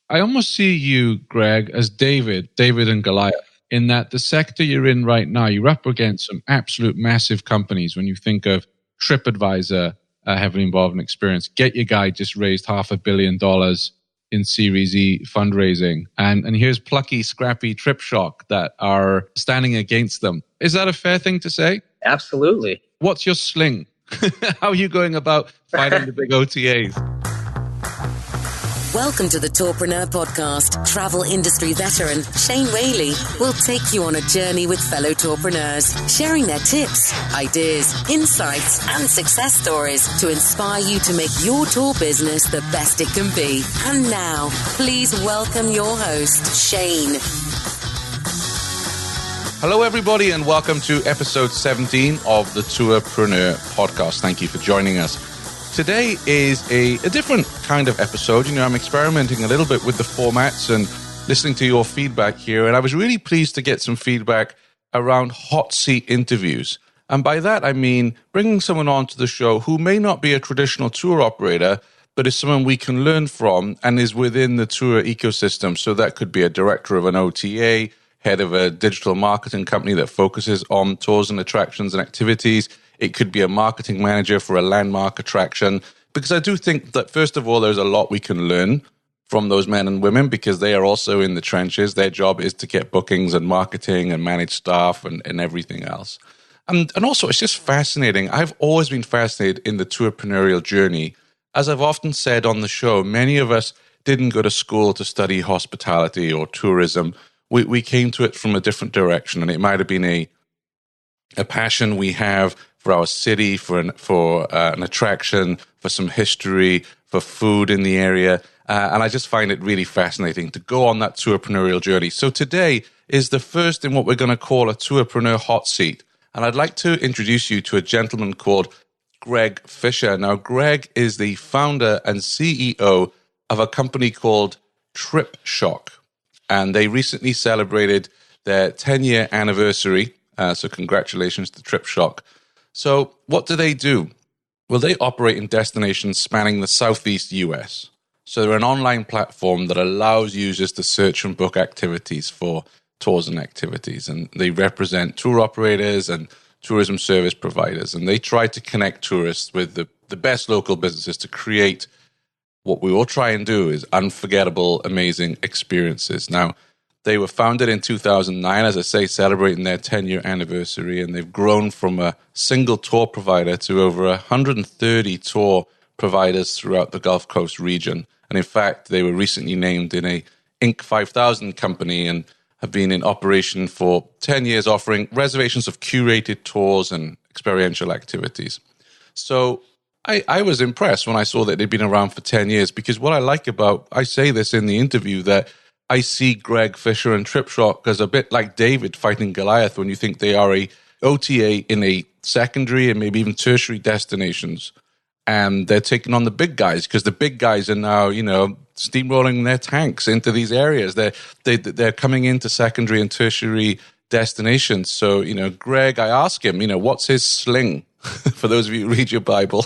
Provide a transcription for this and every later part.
I almost see you, Greg, as David and Goliath, in that the sector you're in right now, you're up against some absolute massive companies. When you think of TripAdvisor, heavily involved in experience, Get Your Guide just raised $500 million in Series E fundraising. And here's plucky, scrappy TripShock that are standing against them. Is that a fair thing to say? Absolutely. What's your sling? How are you going about fighting the big OTAs? Welcome to the Tourpreneur podcast. Travel industry veteran Shane Whaley will take you on a journey with fellow tourpreneurs, sharing their tips, ideas, insights, and success stories to inspire you to make your tour business the best it can be. And now, please welcome your host, Shane. Hello, everybody, and welcome to episode 17 of the Tourpreneur podcast. Thank you for joining us. Today is a different kind of episode. I'm experimenting a little bit with the formats and listening to your feedback here. And I was really pleased to get some feedback around hot seat interviews. And by that, I mean bringing someone onto the show who may not be a traditional tour operator, but is someone we can learn from and is within the tour ecosystem. So that could be a director of an OTA, head of a digital marketing company that focuses on tours and attractions and activities. It could be a marketing manager for a landmark attraction, because I do think that, first of all, there's a lot we can learn from those men and women because they are also in the trenches. Their job is to get bookings and marketing and manage staff and everything else. And also, it's just fascinating. I've always been fascinated in the tourpreneurial journey. As I've often said on the show, many of us didn't go to school to study hospitality or tourism. We came to it from a different direction, and it might have been a passion we have for our city, for an attraction, for some history, for food in the area. And I just find it really fascinating to go on that tourpreneurial journey. So today is the first in what we're going to call a Tourpreneur hot seat. And I'd like to introduce you to a gentleman called Greg Fisher. Now, Greg is the founder and CEO of a company called TripShock. And they recently celebrated their 10-year anniversary. So congratulations to TripShock. So what do? Well, they operate in destinations spanning the Southeast US. So they're an online platform that allows users to search and book activities for tours and activities. And they represent tour operators and tourism service providers. And they try to connect tourists with the best local businesses to create what we all try and do is unforgettable, amazing experiences. Now, they were founded in 2009, as I say, celebrating their 10-year anniversary, and they've grown from a single tour provider to over 130 tour providers throughout the Gulf Coast region. And in fact, they were recently named in a Inc. 5000 company and have been in operation for 10 years, offering reservations of curated tours and experiential activities. So I was impressed when I saw that they'd been around for 10 years, because what I like about, I say this in the interview, that I see Greg Fisher and TripShock as a bit like David fighting Goliath when you think they are a OTA in a secondary and maybe even tertiary destinations. And they're taking on the big guys because the big guys are now, steamrolling their tanks into these areas. They're coming into secondary and tertiary destinations. So, Greg, I ask him, what's his sling? For those of you who read your Bible.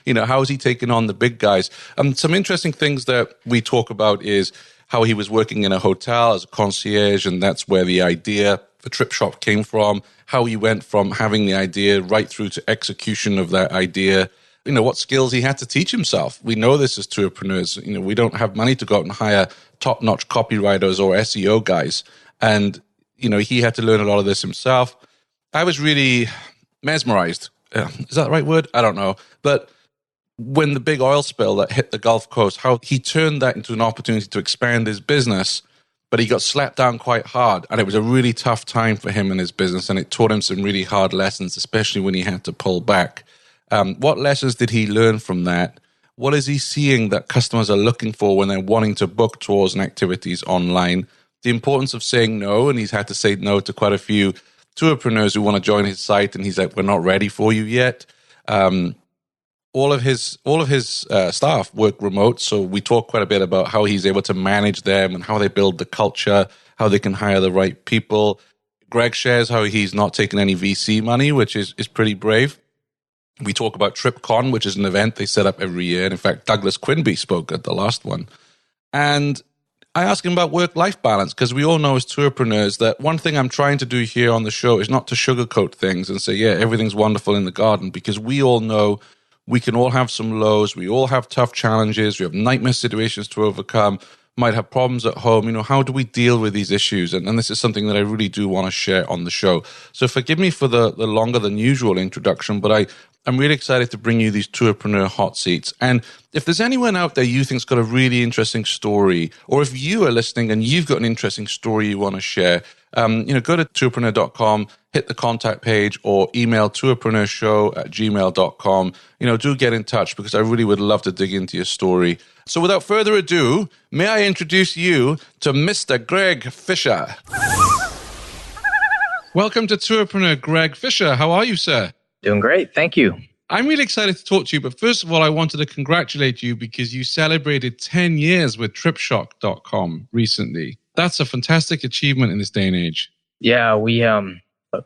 How is he taking on the big guys? Some interesting things that we talk about is how he was working in a hotel as a concierge, and that's where the idea for TripShock came from, how he went from having the idea right through to execution of that idea, what skills he had to teach himself. We know this as tourpreneurs. We don't have money to go out and hire top-notch copywriters or SEO guys. And, he had to learn a lot of this himself. I was really mesmerized. Is that the right word? I don't know. But when the big oil spill that hit the Gulf Coast, how he turned that into an opportunity to expand his business, but he got slapped down quite hard. And it was a really tough time for him and his business. And it taught him some really hard lessons, especially when he had to pull back. What lessons did he learn from that? What is he seeing that customers are looking for when they're wanting to book tours and activities online? The importance of saying no. And he's had to say no to quite a few tourpreneurs who want to join his site, and he's like, we're not ready for you yet. All of his staff work remote, so we talk quite a bit about how he's able to manage them and how they build the culture, how they can hire the right people. Greg shares how he's not taking any VC money, which is pretty brave. We talk about TripCon, which is an event they set up every year. And in fact, Douglas Quinby spoke at the last one. And I asked him about work-life balance because we all know as tourpreneurs that one thing I'm trying to do here on the show is not to sugarcoat things and say, yeah, everything's wonderful in the garden, because we all know we can all have some lows. We all have tough challenges. We have nightmare situations to overcome, might have problems at home. How do we deal with these issues? And this is something that I really do want to share on the show. So forgive me for the longer than usual introduction, but I'm really excited to bring you these Tourpreneur hot seats. And if there's anyone out there you think's got a really interesting story, or if you are listening and you've got an interesting story you want to share, go to tourpreneur.com, hit the contact page, or email tourpreneurshow@gmail.com. Do get in touch, because I really would love to dig into your story. So without further ado, may I introduce you to Mr. Greg Fisher. Welcome to Tourpreneur, Greg Fisher. How are you, sir? Doing great. Thank you. I'm really excited to talk to you, but first of all, I wanted to congratulate you because you celebrated 10 years with TripShock.com recently. That's a fantastic achievement in this day and age. Yeah, we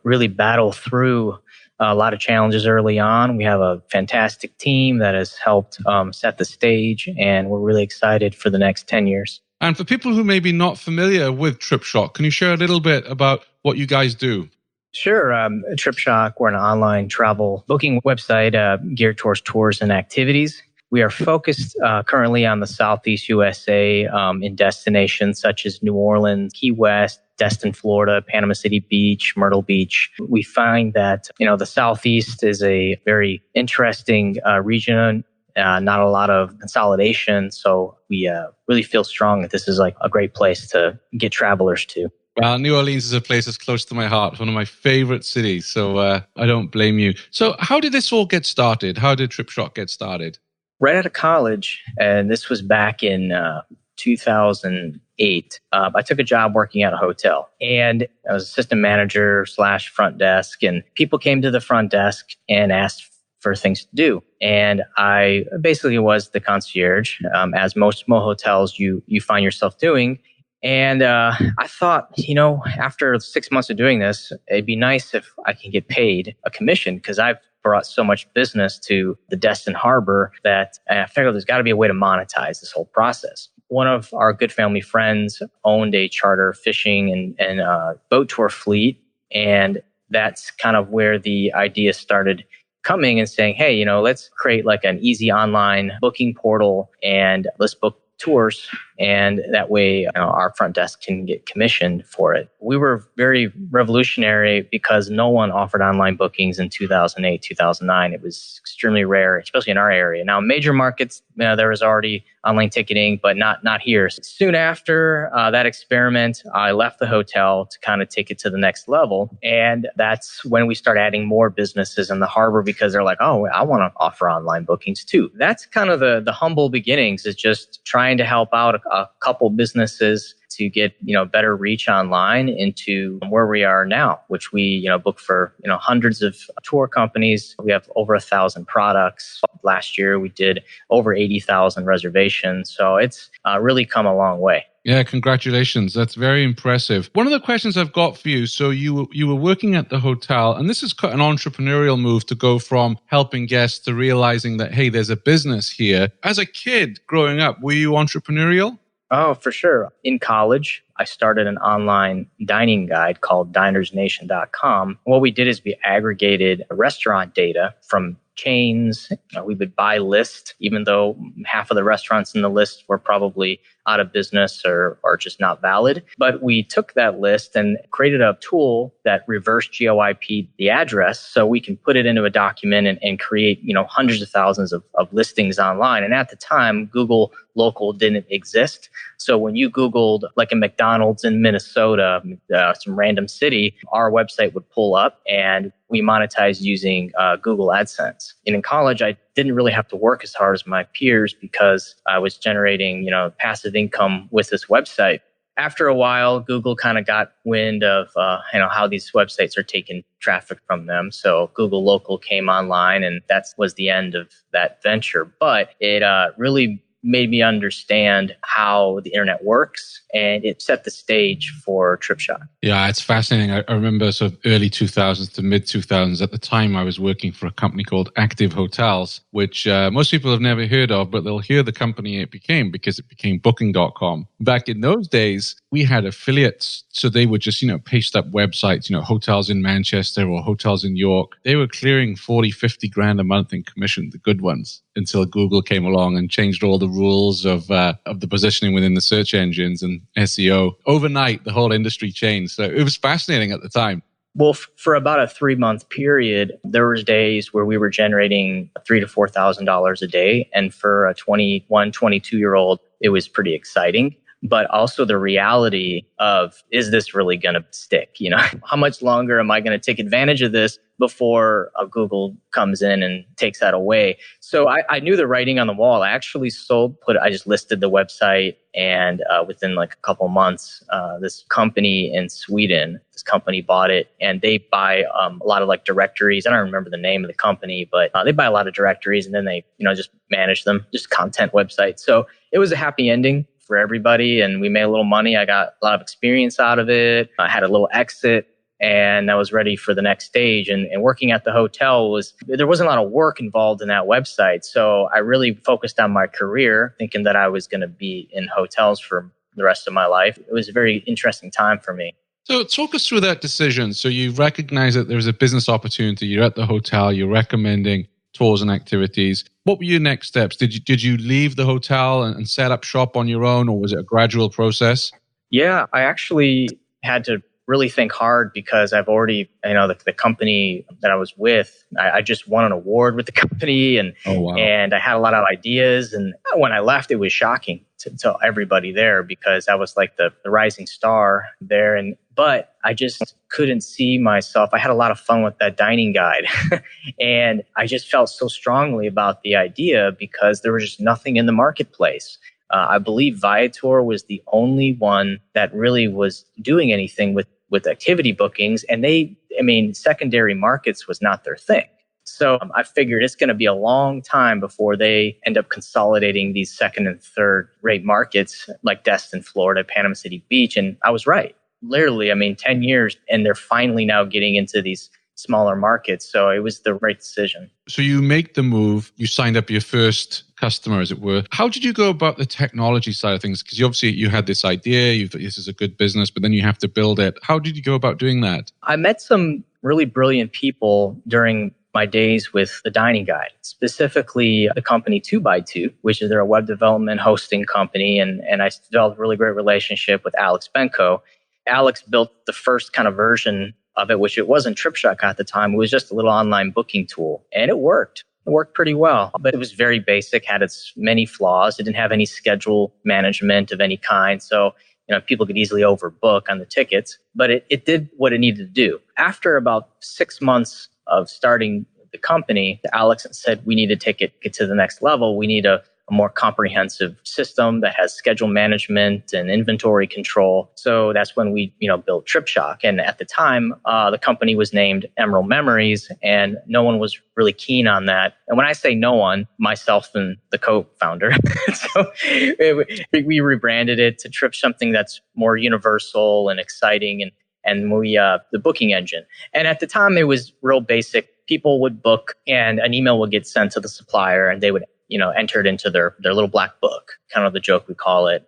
really battle through a lot of challenges early on. We have a fantastic team that has helped set the stage, and we're really excited for the next 10 years. And for people who may be not familiar with TripShock, can you share a little bit about what you guys do? Sure. TripShock, we're an online travel booking website geared towards tours and activities. We are focused currently on the Southeast USA in destinations such as New Orleans, Key West, Destin, Florida, Panama City Beach, Myrtle Beach. We find that, the Southeast is a very interesting region, not a lot of consolidation. So we really feel strong that this is like a great place to get travelers to. Well, New Orleans is a place that's close to my heart. It's one of my favorite cities, so I don't blame you. So how did this all get started? How did TripShock get started? Right out of college, and this was back in 2008, I took a job working at a hotel, and I was assistant manager / front desk, and people came to the front desk and asked for things to do. And I basically was the concierge, as most hotels you find yourself doing. And I thought, after 6 months of doing this, it'd be nice if I can get paid a commission, because I've brought so much business to the Destin Harbor that I figured there's got to be a way to monetize this whole process. One of our good family friends owned a charter fishing and boat tour fleet, and that's kind of where the idea started coming and saying, hey, let's create like an easy online booking portal and let's book tours, and that way our front desk can get commissioned for it. We were very revolutionary because no one offered online bookings in 2008, 2009. It was extremely rare, especially in our area. Now, in major markets, there was already online ticketing, but not here. Soon after that experiment, I left the hotel to kind of take it to the next level. And that's when we start adding more businesses in the harbor, because they're like, oh, I want to offer online bookings too. That's kind of the humble beginnings, is just trying to help out a couple businesses to get, better reach online into where we are now, which we, book for, hundreds of tour companies. We have over 1,000 products. Last year, we did over 80,000 reservations. So it's really come a long way. Yeah, congratulations. That's very impressive. One of the questions I've got for you, so you were working at the hotel, and this is quite an entrepreneurial move to go from helping guests to realizing that, hey, there's a business here. As a kid growing up, were you entrepreneurial? Oh, for sure. In college, I started an online dining guide called dinersnation.com. What we did is we aggregated restaurant data from chains. We would buy lists, even though half of the restaurants in the list were probably out of business or just not valid. But we took that list and created a tool that reverse GeoIP'd the address, so we can put it into a document and create, hundreds of thousands of listings online. And at the time, Google Local didn't exist. So when you Googled like a McDonald's in Minnesota, some random city, our website would pull up, and we monetized using Google AdSense. And in college, I didn't really have to work as hard as my peers because I was generating, passive income with this website. After a while, Google kind of got wind of, how these websites are taking traffic from them. So Google Local came online, and that was the end of that venture. But it really made me understand how the internet works, and it set the stage for TripShock. Yeah, it's fascinating. I remember sort of early 2000s to mid 2000s. At the time, I was working for a company called Active Hotels, which most people have never heard of, but they'll hear the company it became because it became Booking.com. Back in those days, we had affiliates. So they would just, paste up websites, hotels in Manchester or hotels in York. They were clearing 40, 50 grand a month in commission, the good ones, until Google came along and changed all the rules of the positioning within the search engines and SEO. Overnight, the whole industry changed. So it was fascinating at the time. Well, for about a 3-month period, there was days where we were generating $3,000 to $4,000 a day. And for a 21, 22-year-old, it was pretty exciting. But also the reality of, is this really going to stick? How much longer am I going to take advantage of this before Google comes in and takes that away? So I knew the writing on the wall. I actually I just listed the website, and within like a couple months, this company in Sweden, this company bought it, and they buy a lot of like directories. I don't remember the name of the company, but they buy a lot of directories, and then they, just manage them, just content websites. So it was a happy ending for everybody, and we made a little money. I got a lot of experience out of it. I had a little exit, and I was ready for the next stage. And working at the hotel there wasn't a lot of work involved in that website. So I really focused on my career, thinking that I was going to be in hotels for the rest of my life. It was a very interesting time for me. So talk us through that decision. So you recognize that there's a business opportunity. You're at the hotel. You're recommending tours and activities. What were your next steps? Did you leave the hotel and set up shop on your own, or was it a gradual process? Yeah, I actually had to really think hard because I've already, the company that I was with, I just won an award with the company, and and I had a lot of ideas. And when I left, it was shocking to everybody there because I was like the rising star there. But I just couldn't see myself. I had a lot of fun with that dining guide. And I just felt so strongly about the idea because there was just nothing in the marketplace. I believe Viator was the only one that really was doing anything with activity bookings. And secondary markets was not their thing. So I figured it's going to be a long time before they end up consolidating these second and third rate markets like Destin, Florida, Panama City Beach. And I was right. Literally, 10 years, and they're finally now getting into these smaller markets. So it was the right decision. So you make the move, you signed up your first customer, as it were. How did you go about the technology side of things? Because you had this idea, you thought this is a good business, but then you have to build it. How did you go about doing that? I met some really brilliant people during my days with the dining guide, specifically the company 2x2, which is their web development hosting company. And I developed a really great relationship with Alex Benko. Alex built the first kind of version of it, which it wasn't TripShock at the time. It was just a little online booking tool, and it worked. It worked pretty well, but it was very basic, had its many flaws. It didn't have any schedule management of any kind. So, people could easily overbook on the tickets, but it did what it needed to do. After about 6 months of starting the company, Alex said, we need to take it to the next level. We need a more comprehensive system that has schedule management and inventory control. So that's when we, built TripShock. And at the time, the company was named Emerald Memories, and no one was really keen on that. And when I say no one, myself and the co-founder. So we rebranded it to Trip, something that's more universal and exciting, and we the booking engine. And at the time, it was real basic. People would book, and an email would get sent to the supplier, and they would enter it into their little black book, kind of the joke we call it.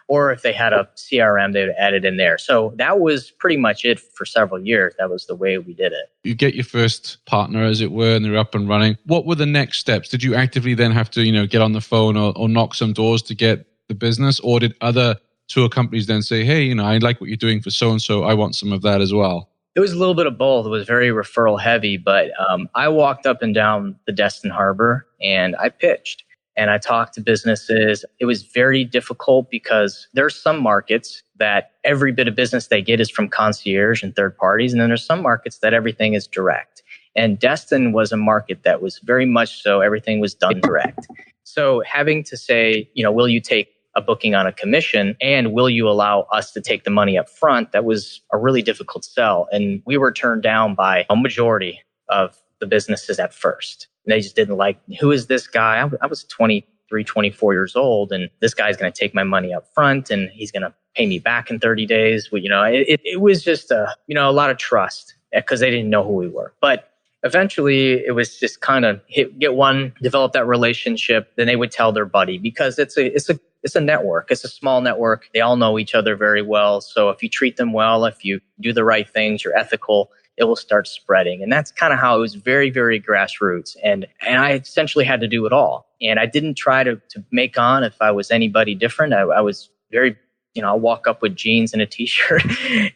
Or if they had a CRM, they would add it in there. So that was pretty much it for several years. That was the way we did it. You get your first partner, as it were, and they're up and running. What were the next steps? Did you actively then have to, get on the phone or knock some doors to get the business? Or did other tour companies then say, hey, I like what you're doing for so-and-so. I want some of that as well? It was a little bit of both. It was very referral heavy, but I walked up and down the Destin Harbor and I pitched and I talked to businesses. It was very difficult because there's some markets that every bit of business they get is from concierge and third parties. And then there's some markets that everything is direct. And Destin was a market that was very much so everything was done direct. So having to say, will you take a booking on a commission, and will you allow us to take the money up front? That was a really difficult sell. And we were turned down by a majority of the businesses at first. They just didn't like, who is this guy? I was 20, 23, 24 years old, and this guy's going to take my money up front and he's going to pay me back in 30 days. Well, it was just a lot of trust because they didn't know who we were. But eventually it was just kind of get one, develop that relationship. Then they would tell their buddy because it's a network. It's a small network. They all know each other very well. So if you treat them well, if you do the right things, you're ethical, it will start spreading. And that's kind of how it was, very, very grassroots. And I essentially had to do it all. And I didn't try to make on if I was anybody different. I was very, I'll walk up with jeans and a t-shirt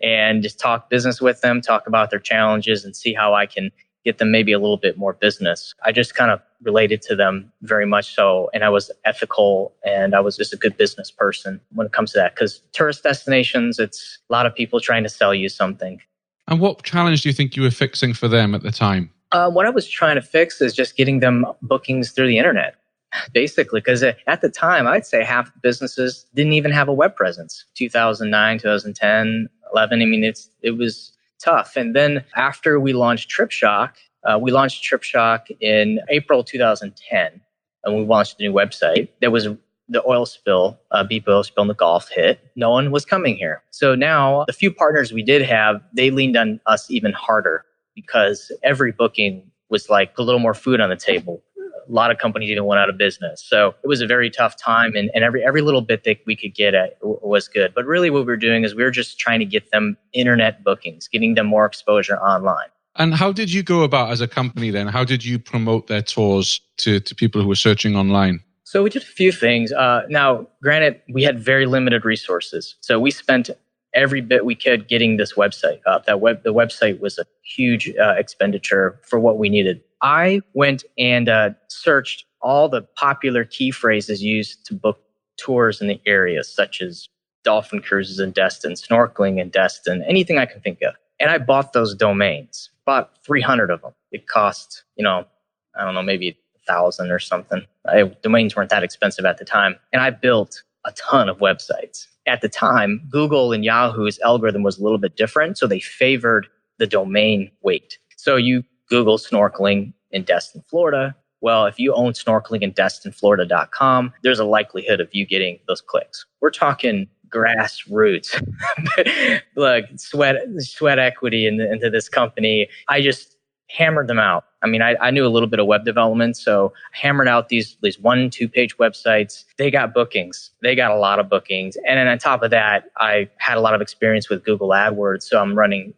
and just talk business with them, talk about their challenges and see how I can get them maybe a little bit more business. I just kind of related to them very much so. And I was ethical and I was just a good business person when it comes to that. Because tourist destinations, it's a lot of people trying to sell you something. And what challenge do you think you were fixing for them at the time? What I was trying to fix is just getting them bookings through the internet, basically. Because at the time, I'd say half the businesses didn't even have a web presence. 2009, 2010, 11. I mean, it was tough. And then after we launched TripShock in April 2010, and we launched a new website. There was the oil spill, BP oil spill in the Gulf hit. No one was coming here. So now the few partners we did have, they leaned on us even harder because every booking was like a little more food on the table. A lot of companies even went out of business. So it was a very tough time, and every little bit that we could get at was good. But really what we were doing is we were just trying to get them internet bookings, getting them more exposure online. And how did you go about as a company then? How did you promote their tours to people who were searching online? So we did a few things. Now, granted, we had very limited resources. So we spent every bit we could getting this website up. The website was a huge expenditure for what we needed. I went and searched all the popular key phrases used to book tours in the area, such as dolphin cruises in Destin, snorkeling in Destin, anything I can think of. And I bought those domains, bought 300 of them. It cost, I don't know, maybe 1,000 or something. Domains weren't that expensive at the time. And I built a ton of websites. At the time, Google and Yahoo's algorithm was a little bit different, so they favored the domain weight. So you Google snorkeling in Destin, Florida. Well, if you own snorkeling in DestinFlorida.com, there's a likelihood of you getting those clicks. We're talking grassroots, like sweat equity into this company. I just hammered them out. I mean, I knew a little bit of web development, so I hammered out these 1-2 page websites. They got bookings. They got a lot of bookings. And then on top of that, I had a lot of experience with Google AdWords. So I'm running,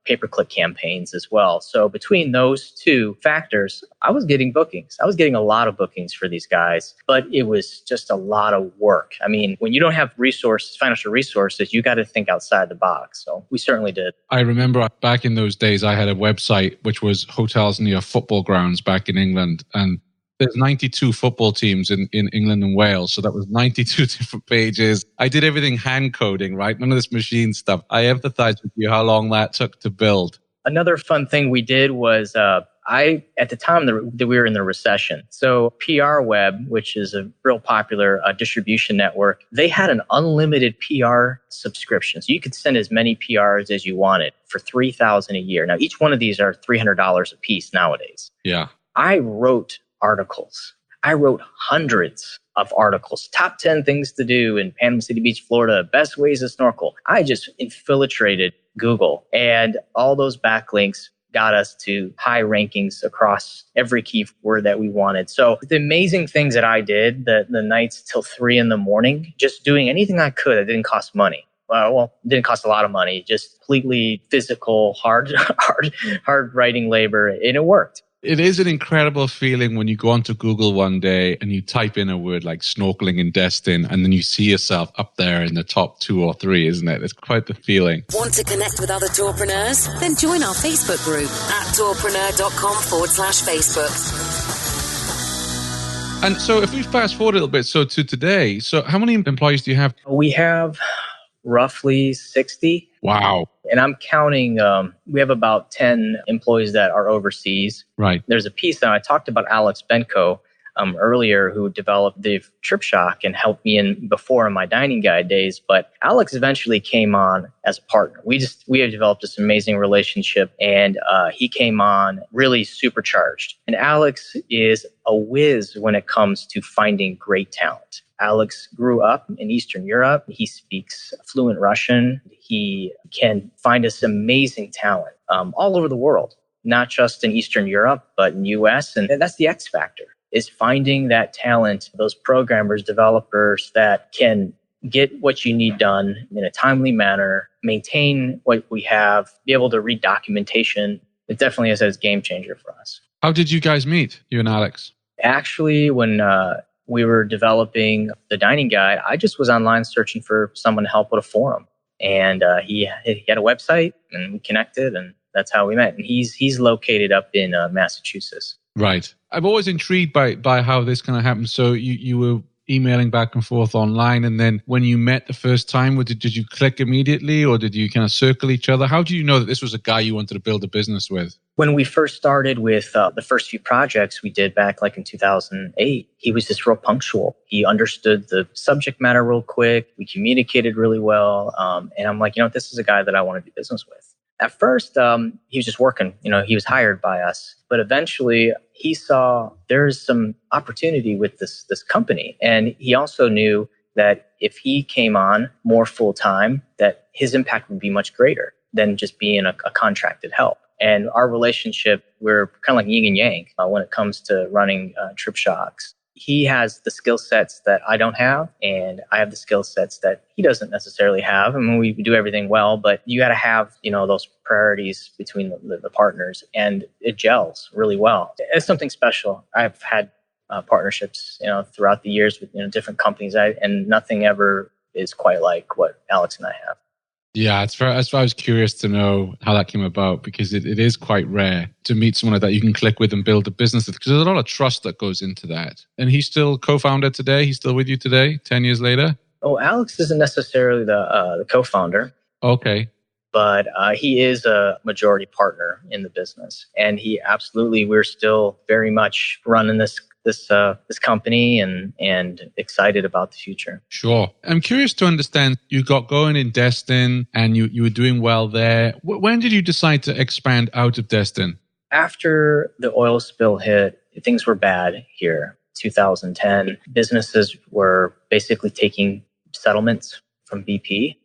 pay-per-click campaigns as well. So between those two factors, I was getting bookings. I was getting a lot of bookings for these guys, but it was just a lot of work. I mean, when you don't have financial resources, you got to think outside the box. So we certainly did. I remember back in those days, I had a website which was hotels near football grounds back in England. And there's 92 football teams in England and Wales. So that was 92 different pages. I did everything hand coding, right? None of this machine stuff. I empathize with you how long that took to build. Another fun thing we did was at the time that we were in the recession. So PR Web, which is a real popular distribution network, they had an unlimited PR subscription. So you could send as many PRs as you wanted for $3,000 a year. Now, each one of these are $300 a piece nowadays. Yeah. I wrote articles. I wrote hundreds of articles. Top 10 things to do in Panama City Beach, Florida. Best ways to snorkel. I just infiltrated Google, and all those backlinks got us to high rankings across every keyword that we wanted. So the amazing things that I did, the nights till 3 a.m, just doing anything I could, it didn't cost money. Well, it didn't cost a lot of money, just completely physical, hard writing labor, and it worked. It is an incredible feeling when you go onto Google one day and you type in a word like snorkeling in Destin, and then you see yourself up there in the top 2 or 3, isn't it? It's quite the feeling. Want to connect with other tourpreneurs? Then join our Facebook group at tourpreneur.com/Facebook. And so if we fast forward a little bit, so to today, so how many employees do you have? We have roughly 60. Wow. And I'm counting, we have about 10 employees that are overseas. Right. There's a piece that I talked about Alex Benko. earlier who developed the TripShock and helped me in my dining guide days. But Alex eventually came on as a partner. We have developed this amazing relationship, and he came on really supercharged. And Alex is a whiz when it comes to finding great talent. Alex grew up in Eastern Europe. He speaks fluent Russian. He can find us amazing talent all over the world, not just in Eastern Europe, but in US. And that's the X factor, is finding that talent, those programmers, developers that can get what you need done in a timely manner, maintain what we have, be able to read documentation. It definitely is a game changer for us. How did you guys meet, you and Alex? Actually, when we were developing the dining guide, I just was online searching for someone to help with a forum. And he had a website, and we connected, and that's how we met. And he's located up in Massachusetts. Right. I'm always intrigued by how this kind of happened. So you were emailing back and forth online, and then when you met the first time, did you click immediately, or did you kind of circle each other? How do you know that this was a guy you wanted to build a business with? When we first started with the first few projects we did back like in 2008, he was just real punctual. He understood the subject matter real quick. We communicated really well. And I'm like, this is a guy that I want to do business with. At first, he was just working. He was hired by us. But eventually, he saw there's some opportunity with this company. And he also knew that if he came on more full-time, that his impact would be much greater than just being a contracted help. And our relationship, we're kind of like yin and yang when it comes to running TripShocks. He has the skill sets that I don't have, and I have the skill sets that he doesn't necessarily have. I mean, we do everything well, but you got to have, those priorities between the partners, and it gels really well. It's something special. I've had partnerships, throughout the years with different companies, and nothing ever is quite like what Alex and I have. Yeah, that's why I was curious to know how that came about, because it is quite rare to meet someone like that you can click with and build a business with, because there's a lot of trust that goes into that. And he's still co-founder today? He's still with you today, 10 years later? Oh, Alex isn't necessarily the co-founder. Okay. But he is a majority partner in the business. And we're still very much running this company and excited about the future. Sure. I'm curious to understand, you got going in Destin and you were doing well there. When did you decide to expand out of Destin? After the oil spill hit, things were bad here. 2010, businesses were basically taking settlements from BP.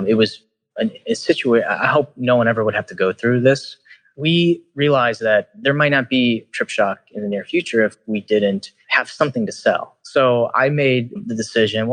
It was a situation. I hope no one ever would have to go through this. We realized that there might not be TripShock in the near future if we didn't have something to sell. So I made the decision,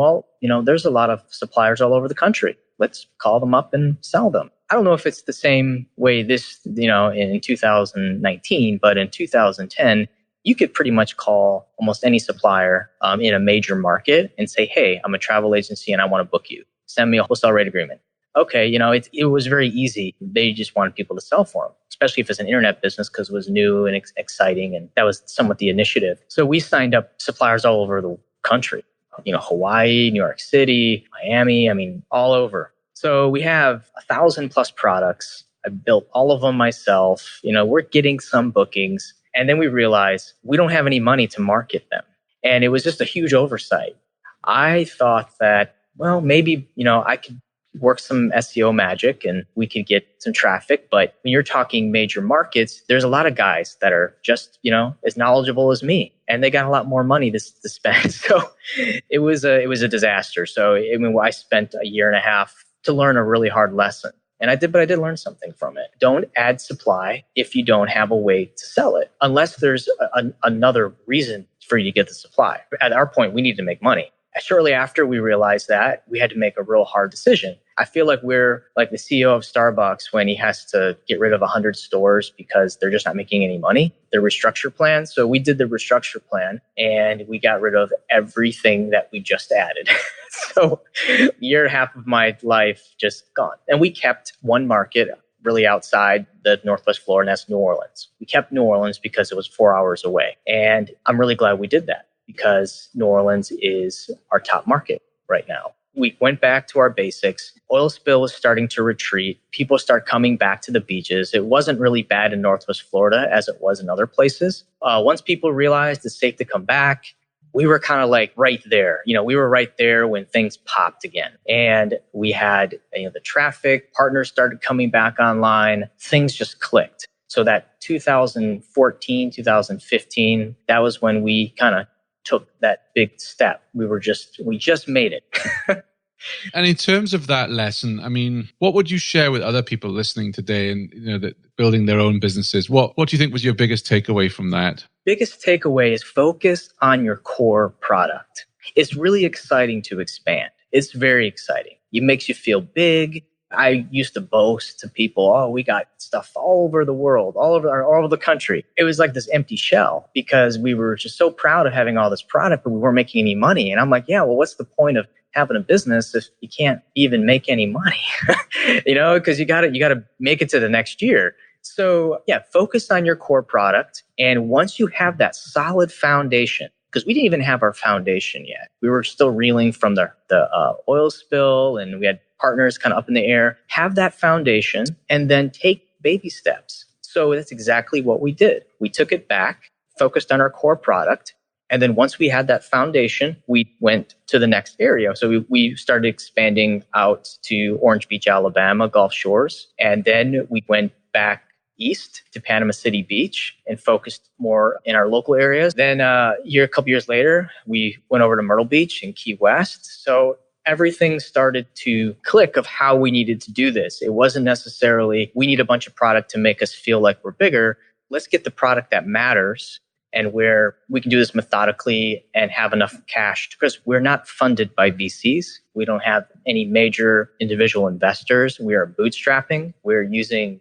there's a lot of suppliers all over the country. Let's call them up and sell them. I don't know if it's the same way in 2019, but in 2010, you could pretty much call almost any supplier in a major market and say, hey, I'm a travel agency and I want to book you. Send me a wholesale rate agreement. Okay, it was very easy. They just wanted people to sell for them, especially if it's an internet business, because it was new and exciting, and that was somewhat the initiative. So we signed up suppliers all over the country, Hawaii, New York City, Miami, all over. So we have 1,000+ products. I built all of them myself. We're getting some bookings, and then we realized we don't have any money to market them. And it was just a huge oversight. I thought that, maybe, I could work some SEO magic and we could get some traffic. But when you're talking major markets, there's a lot of guys that are just, as knowledgeable as me, and they got a lot more money to spend. So it was a disaster. So I spent a year and a half to learn a really hard lesson. And I did learn something from it. Don't add supply if you don't have a way to sell it, unless there's another reason for you to get the supply. At our point, we needed to make money. Shortly after we realized that, we had to make a real hard decision. I feel like we're like the CEO of Starbucks when he has to get rid of 100 stores because they're just not making any money, their restructure plan. So we did the restructure plan and we got rid of everything that we just added. So a year and a half of my life just gone. And we kept one market really outside the Northwest Florida, and that's New Orleans. We kept New Orleans because it was 4 hours away. And I'm really glad we did that, because New Orleans is our top market right now. we went back to our basics. Oil spill was starting to retreat. People start coming back to the beaches. It wasn't really bad in Northwest Florida as it was in other places. Once people realized it's safe to come back, we were kind of like right there. We were right there when things popped again. And we had the traffic, partners started coming back online. Things just clicked. So that 2014, 2015, that was when we kind of took that big step. We just made it. And in terms of that lesson, I mean, what would you share with other people listening today and that building their own businesses? What do you think was your biggest takeaway from that? Biggest takeaway is focus on your core product. It's really exciting to expand. It's very exciting. It makes you feel big. I used to boast to people, oh, we got stuff all over the world, all over the country. It was like this empty shell because we were just so proud of having all this product, but we weren't making any money. And I'm like, yeah, well, what's the point of having a business if you can't even make any money? Because you got to make it to the next year. So yeah, focus on your core product. And once you have that solid foundation, because we didn't even have our foundation yet. We were still reeling from the oil spill, and we had partners kind of up in the air. Have that foundation and then take baby steps. So that's exactly what we did. We took it back, focused on our core product. And then once we had that foundation, we went to the next area. So we started expanding out to Orange Beach, Alabama, Gulf Shores. And then we went back east to Panama City Beach and focused more in our local areas. Then a couple years later, we went over to Myrtle Beach and Key West. So everything started to click of how we needed to do this. It wasn't necessarily, we need a bunch of product to make us feel like we're bigger. Let's get the product that matters and where we can do this methodically and have enough cash, because we're not funded by VCs. We don't have any major individual investors. We are bootstrapping. We're using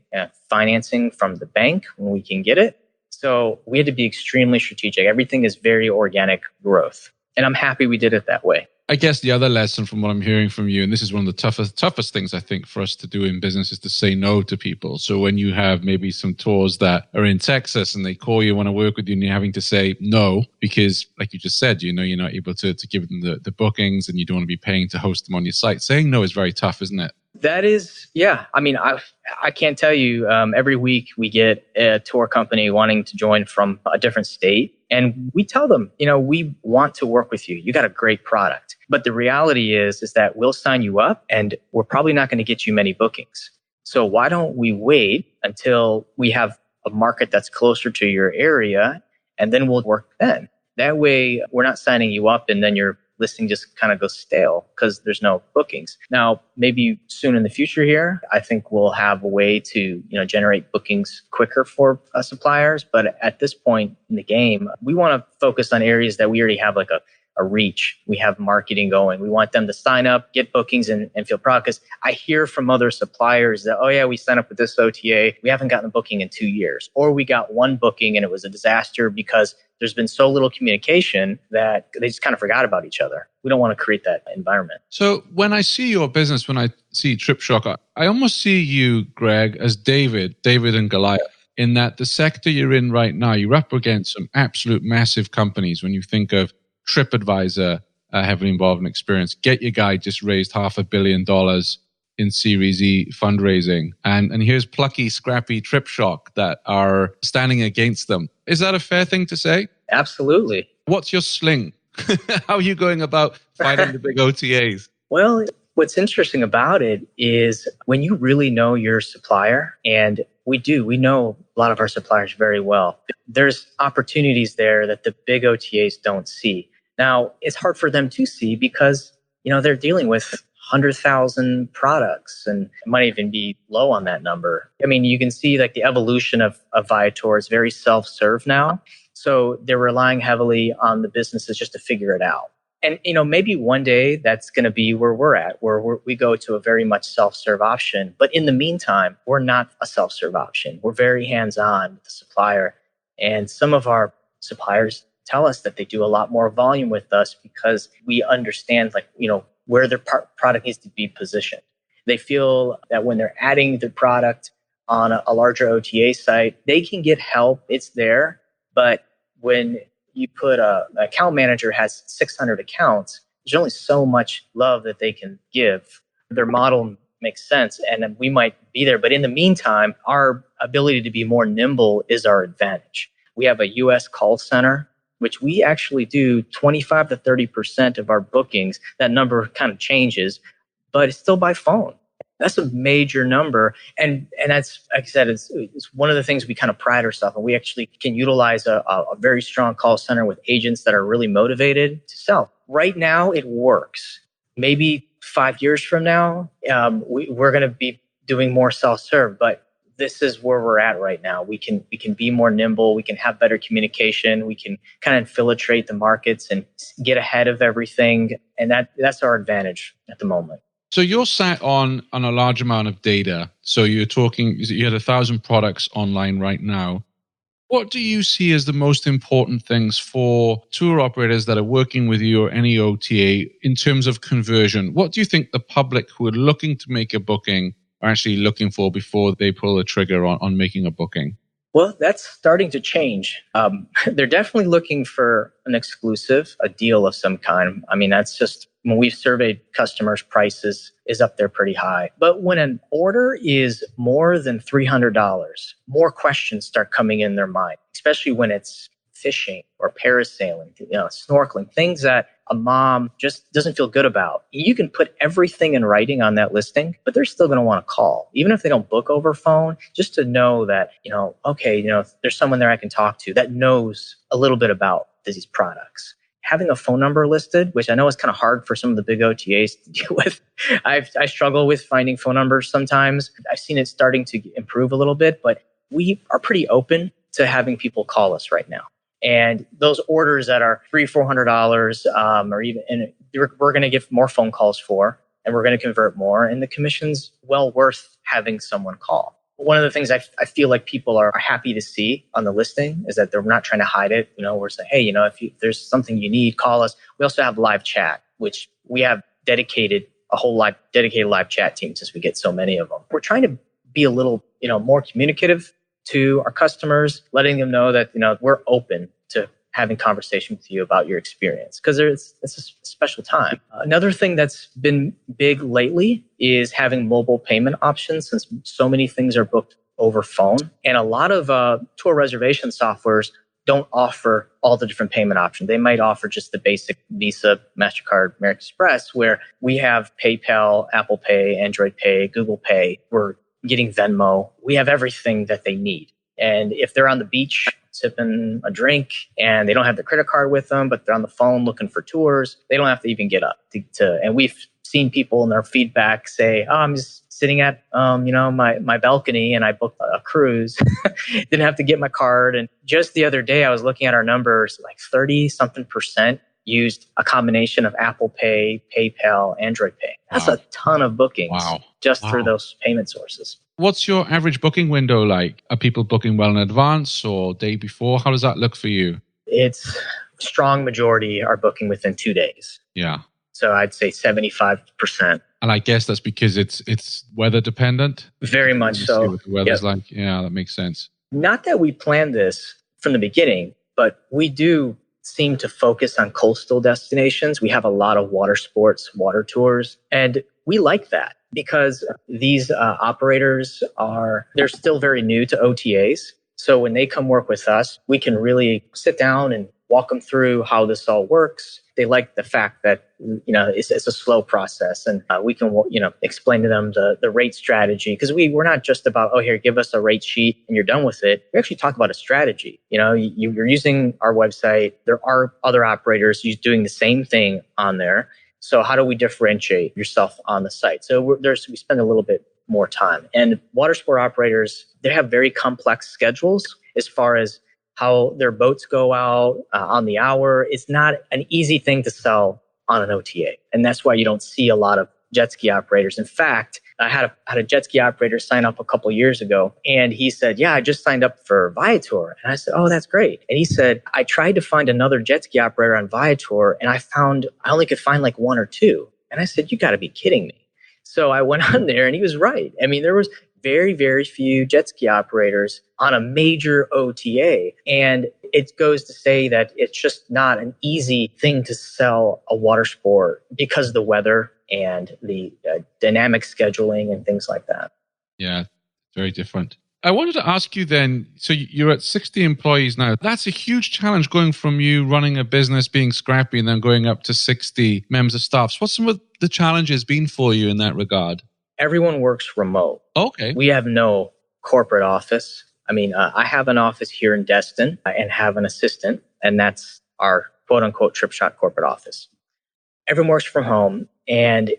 financing from the bank when we can get it. So we had to be extremely strategic. Everything is very organic growth. And I'm happy we did it that way. I guess the other lesson from what I'm hearing from you, and this is one of the toughest things I think for us to do in business, is to say no to people. So when you have maybe some tours that are in Texas and they call you, want to work with you, and you're having to say no because, like you just said, you're not able to give them the bookings and you don't want to be paying to host them on your site. Saying no is very tough, isn't it? That is, yeah. I mean, I can't tell you, every week we get a tour company wanting to join from a different state. And we tell them, we want to work with you. You got a great product. But the reality is that we'll sign you up and we're probably not going to get you many bookings. So why don't we wait until we have a market that's closer to your area, and then we'll work then. That way we're not signing you up and then your listing just kind of goes stale because there's no bookings. Now, maybe soon in the future here, I think we'll have a way to, generate bookings quicker for suppliers. But at this point in the game, we want to focus on areas that we already have like a reach. We have marketing going. We want them to sign up, get bookings, and feel proud. Because I hear from other suppliers that, oh yeah, we signed up with this OTA. We haven't gotten a booking in 2 years. Or we got one booking and it was a disaster because there's been so little communication that they just kind of forgot about each other. We don't want to create that environment. So when I see your business, when I see TripShock, I almost see you, Greg, as David and Goliath, in that the sector you're in right now, you're up against some absolute massive companies. When you think of TripAdvisor, heavily involved in experience, Get Your Guide just raised $500 million in Series E fundraising. And here's plucky, scrappy TripShock that are standing against them. Is that a fair thing to say? Absolutely. What's your sling? How are you going about fighting the big OTAs? Well, what's interesting about it is when you really know your supplier, and we know a lot of our suppliers very well, there's opportunities there that the big OTAs don't see. Now, it's hard for them to see because, they're dealing with 100,000 products, and it might even be low on that number. I mean, you can see like the evolution of Viator is very self-serve now. So they're relying heavily on the businesses just to figure it out. And, maybe one day that's going to be where we're at, where we go to a very much self-serve option. But in the meantime, we're not a self-serve option. We're very hands-on with the supplier. And some of our suppliers tell us that they do a lot more volume with us because we understand, where their product needs to be positioned. They feel that when they're adding the product on a larger OTA site, they can get help. It's there. But when you put an account manager has 600 accounts, there's only so much love that they can give. Their model makes sense and we might be there. But in the meantime, our ability to be more nimble is our advantage. We have a US call center, which we actually do 25 to 30% of our bookings. That number kind of changes, but it's still by phone. That's a major number. And that's, like I said, it's one of the things we kind of pride ourselves on. We actually can utilize a very strong call center with agents that are really motivated to sell. Right now, it works. Maybe 5 years from now, we're going to be doing more self-serve, but this is where we're at right now. We can be more nimble. We can have better communication. We can kind of infiltrate the markets and get ahead of everything. And that's our advantage at the moment. So you're sat on a large amount of data. So you're talking, you had 1,000 products online right now. What do you see as the most important things for tour operators that are working with you or any OTA in terms of conversion? What do you think the public who are looking to make a booking are actually looking for before they pull the trigger on making a booking? Well, that's starting to change. They're definitely looking for an exclusive, a deal of some kind. I mean, that's just when we've surveyed customers, prices is up there pretty high. But when an order is more than $300, more questions start coming in their mind, especially when it's fishing or parasailing, snorkeling, things that a mom just doesn't feel good about. You can put everything in writing on that listing, but they're still going to want to call. Even if they don't book over phone, just to know that, there's someone there I can talk to that knows a little bit about these products. Having a phone number listed, which I know is kind of hard for some of the big OTAs to deal with. I struggle with finding phone numbers sometimes. I've seen it starting to improve a little bit, but we are pretty open to having people call us right now. And those orders that are $300-$400, or even, and we're going to give more phone calls for, and we're going to convert more. And the commission's well worth having someone call. One of the things I feel like people are happy to see on the listing is that they're not trying to hide it. We're saying, hey, if there's something you need, call us. We also have live chat, which we have dedicated live chat team since we get so many of them. We're trying to be a little, more communicative to our customers, letting them know that, we're open to having conversation with you about your experience because it's a special time. Another thing that's been big lately is having mobile payment options since so many things are booked over phone. And a lot of tour reservation softwares don't offer all the different payment options. They might offer just the basic Visa, MasterCard, American Express, where we have PayPal, Apple Pay, Android Pay, Google Pay. We're getting Venmo. We have everything that they need. And if they're on the beach sipping a drink and they don't have their credit card with them, but they're on the phone looking for tours, they don't have to even get up to and we've seen people in their feedback say, I'm just sitting at, my balcony and I booked a cruise. Didn't have to get my card. And just the other day, I was looking at our numbers, like 30-something% used a combination of Apple Pay, PayPal, Android Pay. That's a ton of bookings through those payment sources. What's your average booking window like? Are people booking well in advance or day before? How does that look for you? It's strong majority are booking within 2 days. Yeah. So I'd say 75%. And I guess that's because it's weather dependent? Very much so. What the weather's like. Yeah, that makes sense. Not that we planned this from the beginning, but we do seem to focus on coastal destinations. We have a lot of water sports, water tours, and we like that because these operators they're still very new to OTAs. So when they come work with us, we can really sit down and walk them through how this all works. They like the fact that, it's a slow process and we can, explain to them the rate strategy because we're not just about, here, give us a rate sheet and you're done with it. We actually talk about a strategy. You're using our website. There are other operators doing the same thing on there. So how do we differentiate yourself on the site? So we spend a little bit more time. And water sport operators, they have very complex schedules as far as how their boats go out on the hour. It's not an easy thing to sell on an OTA. And that's why you don't see a lot of jet ski operators. In fact, I had a jet ski operator sign up a couple years ago and he said, I just signed up for Viator. And I said, oh, that's great. And he said, I tried to find another jet ski operator on Viator and I only could find like one or two. And I said, you got to be kidding me. So I went on there and he was right. I mean, there was very, very few jet ski operators on a major OTA. And it goes to say that it's just not an easy thing to sell a water sport because of the weather and the dynamic scheduling and things like that. Yeah, very different. I wanted to ask you then, so you're at 60 employees now. That's a huge challenge going from you running a business, being scrappy, and then going up to 60 members of staff. So what's some of the challenges been for you in that regard? Everyone works remote. Okay. We have no corporate office. I mean, I have an office here in Destin and have an assistant, and that's our quote unquote Tripshock corporate office. Everyone works from home. And,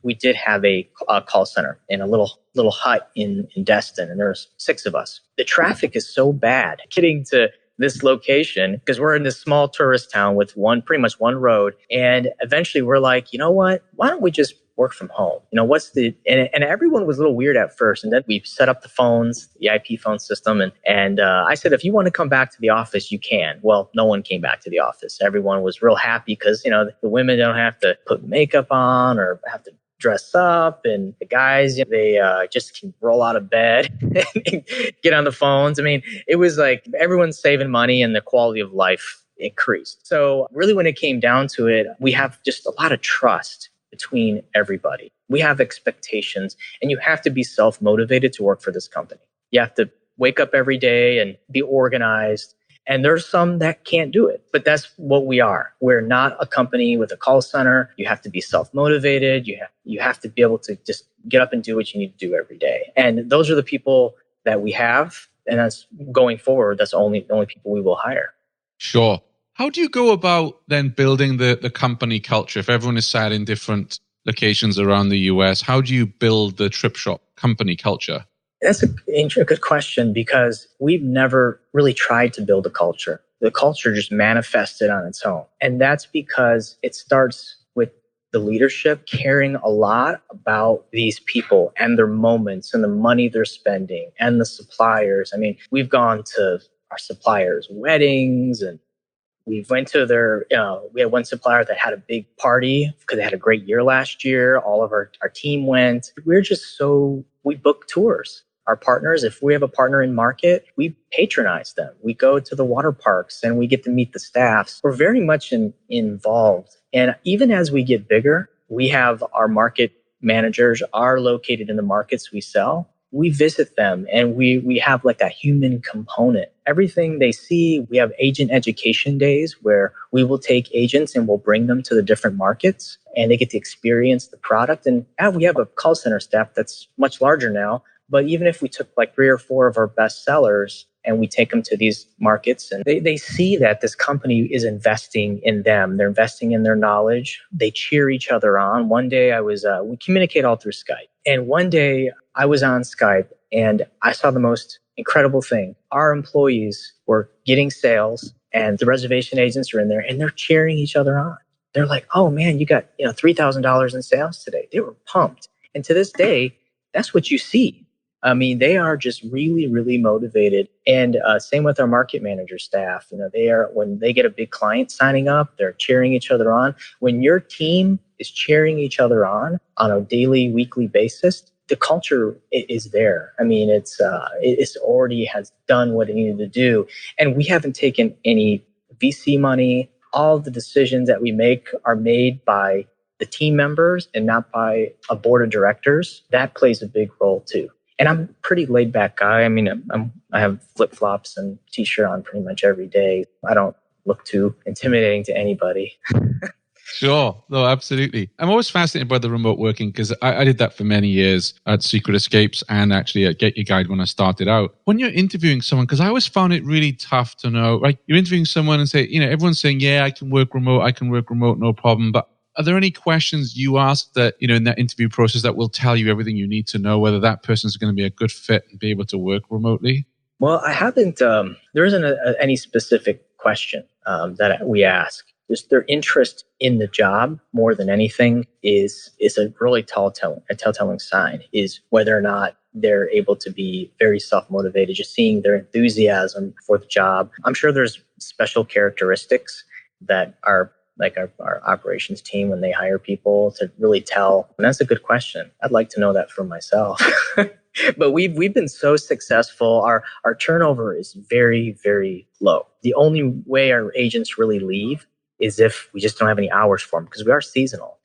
we did have a call center in a little hut in Destin, and there's 6 of us. The traffic is so bad getting to this location because we're in this small tourist town with pretty much one road. And eventually we're like, you know what? Why don't we just work from home? And everyone was a little weird at first. And then we set up the phones, the IP phone system. And I said, if you want to come back to the office, you can. Well, no one came back to the office. Everyone was real happy because, the women don't have to put makeup on or have to dress up, and the guys, they just can roll out of bed and get on the phones. I mean, it was like everyone's saving money and the quality of life increased. So really when it came down to it, we have just a lot of trust between everybody. We have expectations, and you have to be self-motivated to work for this company. You have to wake up every day and be organized. And there's some that can't do it, but that's what we are. We're not a company with a call center. You have to be self-motivated. You have to be able to just get up and do what you need to do every day. And those are the people that we have. And that's going forward. That's the only people we will hire. Sure. How do you go about then building the company culture? If everyone is sat in different locations around the US, how do you build the Tripshock company culture? That's a good question because we've never really tried to build a culture. The culture just manifested on its own. And that's because it starts with the leadership caring a lot about these people and their moments and the money they're spending and the suppliers. I mean, we've gone to our suppliers' weddings, and we went to we had one supplier that had a big party because they had a great year last year. All of our team went. We book tours. Our partners, if we have a partner in market, we patronize them. We go to the water parks and we get to meet the staffs. We're very much involved. And even as we get bigger, we have our market managers are located in the markets we sell. We visit them and we have like that human component. Everything they see, we have agent education days where we will take agents and we'll bring them to the different markets and they get to experience the product. And we have a call center staff that's much larger now. But even if we took like 3 or 4 of our best sellers and we take them to these markets and they see that this company is investing in them, they're investing in their knowledge, they cheer each other on. One day we communicate all through Skype. And one day I was on Skype and I saw the most incredible thing. Our employees were getting sales and the reservation agents are in there and they're cheering each other on. They're like, oh man, you got $3,000 in sales today. They were pumped. And to this day, that's what you see. I mean, they are just really, really motivated. And same with our market manager staff. When they get a big client signing up, they're cheering each other on. When your team is cheering each other on a daily, weekly basis, the culture is there. I mean, it's already has done what it needed to do. And we haven't taken any VC money. All the decisions that we make are made by the team members and not by a board of directors. That plays a big role too. And I'm a pretty laid back guy. I mean, I have flip flops and t-shirt on pretty much every day. I don't look too intimidating to anybody. Sure. No, absolutely. I'm always fascinated by the remote working because I did that for many years at Secret Escapes and actually at Get Your Guide when I started out. When you're interviewing someone, because I always found it really tough to know, right? You're interviewing someone and say, everyone's saying, yeah, I can work remote, no problem. But are there any questions you ask that, in that interview process that will tell you everything you need to know whether that person's going to be a good fit and be able to work remotely? Well, I haven't, there isn't any specific question that we ask. Just their interest in the job more than anything is a really telltale sign is whether or not they're able to be very self-motivated, just seeing their enthusiasm for the job. I'm sure there's special characteristics that are like our operations team, when they hire people to really tell? And that's a good question. I'd like to know that for myself. But we've been so successful. Our turnover is very, very low. The only way our agents really leave is if we just don't have any hours for them, because we are seasonal.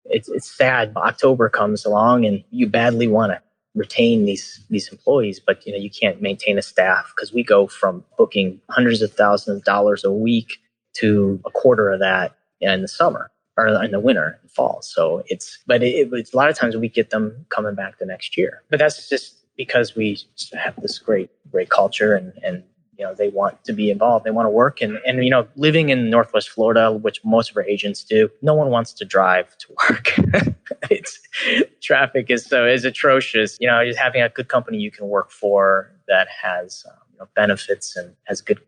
It's sad. October comes along and you badly want to retain these employees, but you can't maintain a staff, because we go from booking hundreds of thousands of dollars a week to a quarter of that in the summer or in the winter and fall. So it's a lot of times we get them coming back the next year, but that's just because we have this great culture and they want to be involved. They want to work. And living in Northwest Florida, which most of our agents do, no one wants to drive to work. Traffic is atrocious. Just having a good company you can work for that has benefits and has good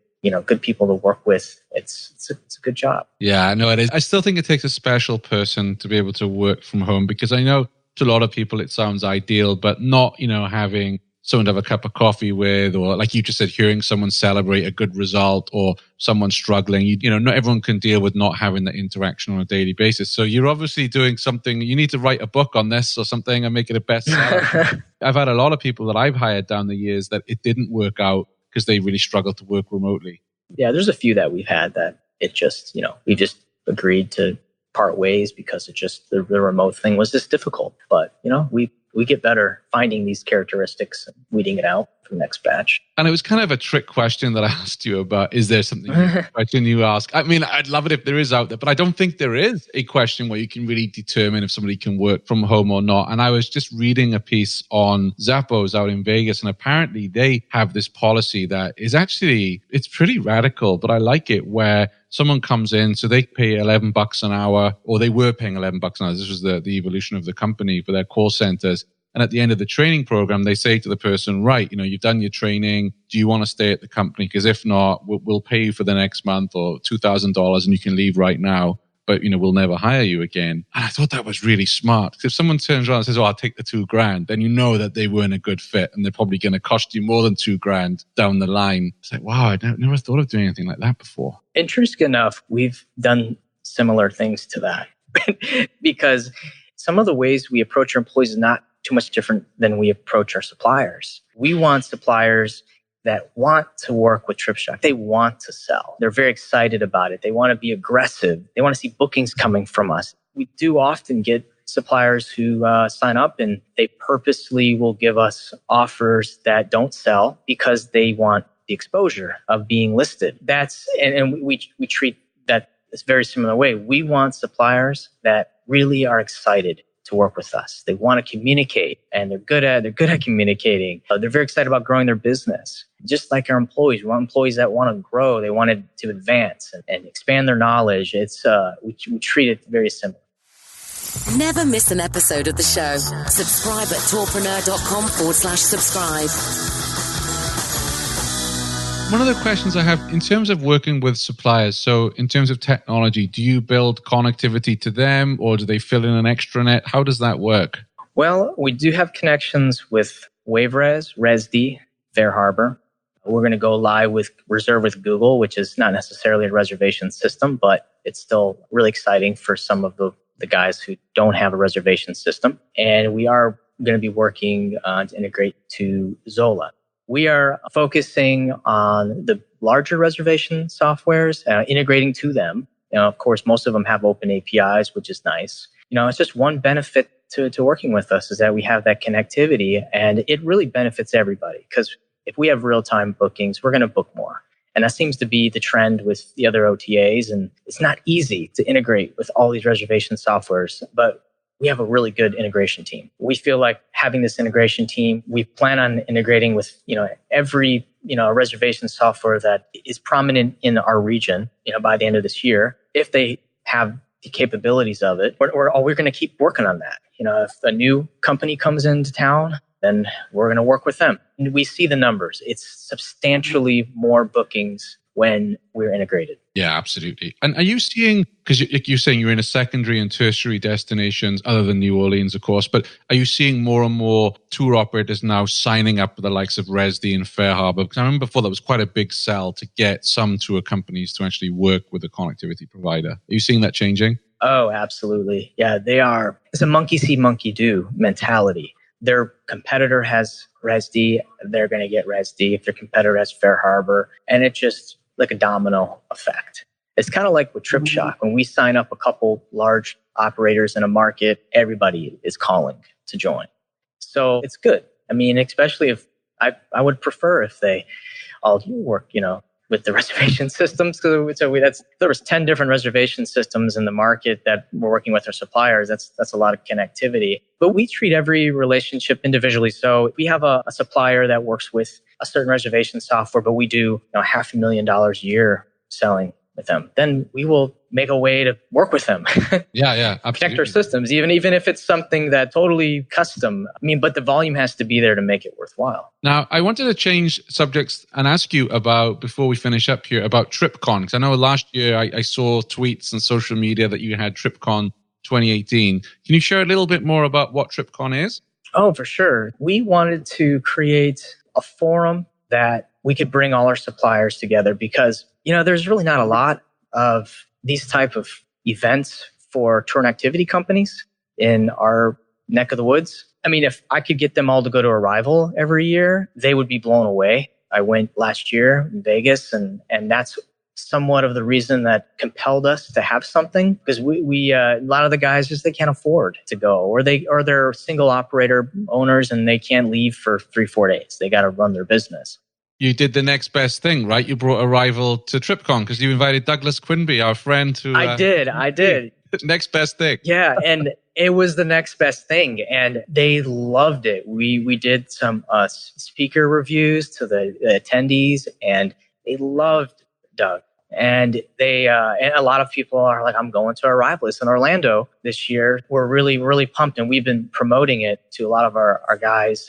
people to work with. It's a good job. Yeah, no, it is. I still think it takes a special person to be able to work from home, because I know to a lot of people it sounds ideal, but not, having someone to have a cup of coffee with, or like you just said, hearing someone celebrate a good result or someone struggling. Not everyone can deal with not having that interaction on a daily basis. So you're obviously doing something. You need to write a book on this or something and make it a bestseller. I've had a lot of people that I've hired down the years that it didn't work out because they really struggled to work remotely. Yeah, there's a few that we've had that it just, we just agreed to part ways because it just, the remote thing was just difficult. But, we get better finding these characteristics and weeding it out for the next batch. And it was kind of a trick question that I asked you about. Is there something question you ask? I mean, I'd love it if there is out there, but I don't think there is a question where you can really determine if somebody can work from home or not. And I was just reading a piece on Zappos out in Vegas, and apparently they have this policy that is actually, it's pretty radical, but I like it, where someone comes in, so they pay $11 an hour, or they were paying $11 an hour. This was the evolution of the company for their call centers. And at the end of the training program, they say to the person, right, you've done your training. Do you want to stay at the company? Because if not, we'll pay you for the next month or $2,000 and you can leave right now. But, we'll never hire you again. And I thought that was really smart. Because if someone turns around and says, I'll take the $2,000, then you know that they weren't a good fit and they're probably going to cost you more than $2,000 down the line. It's like, wow, I never thought of doing anything like that before. Interesting enough, we've done similar things to that because some of the ways we approach our employees is not too much different than we approach our suppliers. We want suppliers that want to work with TripShock. They want to sell. They're very excited about it. They want to be aggressive. They want to see bookings coming from us. We do often get suppliers who sign up and they purposely will give us offers that don't sell because they want the exposure of being listed. And we treat that this very similar way. We want suppliers that really are excited to work with us. They want to communicate, and they're good at communicating. They're very excited about growing their business. Just like our employees, we want employees that want to grow. They want to advance and expand their knowledge. We treat it very similar. Never miss an episode of the show. Subscribe at tourpreneur.com/subscribe. One of the questions I have in terms of working with suppliers, so in terms of technology, do you build connectivity to them or do they fill in an extranet? How does that work? Well, we do have connections with WaveRes, Resd, Fair Harbor. We're going to go live with Reserve with Google, which is not necessarily a reservation system, but it's still really exciting for some of the guys who don't have a reservation system. And we are going to be working to integrate to Zola. We are focusing on the larger reservation softwares, integrating to them. Of course, most of them have open APIs, which is nice. It's just one benefit to working with us is that we have that connectivity, and it really benefits everybody because if we have real-time bookings, we're going to book more. And that seems to be the trend with the other OTAs. And it's not easy to integrate with all these reservation softwares, but we have a really good integration team. We feel like having this integration team, we plan on integrating with, every, reservation software that is prominent in our region, by the end of this year, if they have the capabilities of it, we're going to keep working on that. If a new company comes into town, then we're going to work with them. And we see the numbers. It's substantially more bookings when we're integrated. Yeah, absolutely. And are you seeing, because you're saying you're in a secondary and tertiary destinations other than New Orleans, of course, but are you seeing more and more tour operators now signing up with the likes of Resdy and Fair Harbor? Because I remember before that was quite a big sell to get some tour companies to actually work with a connectivity provider. Are you seeing that changing? Oh, absolutely. Yeah, they are. It's a monkey see, monkey do mentality. Their competitor has Resdy, they're going to get Resdy. If their competitor has Fair Harbor, and it's just like a domino effect. It's kind of like with TripShock. When we sign up a couple large operators in a market, everybody is calling to join. So it's good. I mean, especially if I would prefer if they all work, with the reservation systems. There was 10 different reservation systems in the market that we're working with our suppliers. That's a lot of connectivity. But we treat every relationship individually. So we have a supplier that works with a certain reservation software, but we do $500,000 a year selling with them. Then we will make a way to work with them. Yeah, absolutely. Connect our systems, even if it's something that totally custom. But the volume has to be there to make it worthwhile. Now, I wanted to change subjects and ask you about, before we finish up here, about TripCon. Because I know last year I saw tweets and social media that you had TripCon 2018. Can you share a little bit more about what TripCon is? Oh, for sure. We wanted to create a forum that we could bring all our suppliers together because, there's really not a lot of these type of events for tour and activity companies in our neck of the woods. I mean, if I could get them all to go to Arrival every year, they would be blown away. I went last year in Vegas, and that's somewhat of the reason that compelled us to have something, because we a lot of the guys they can't afford to go, or they're single operator owners and they can't leave for 3-4 days. They got to run their business. You did the next best thing, right? You brought Arrival to TripCon because you invited Douglas Quinby, our friend, to... I did. Next best thing. Yeah, and it was the next best thing, and they loved it. We did some speaker reviews to the attendees, and they loved Doug. And and a lot of people are like, I'm going to Arrival. It's in Orlando this year. We're really, really pumped. And we've been promoting it to a lot of our guys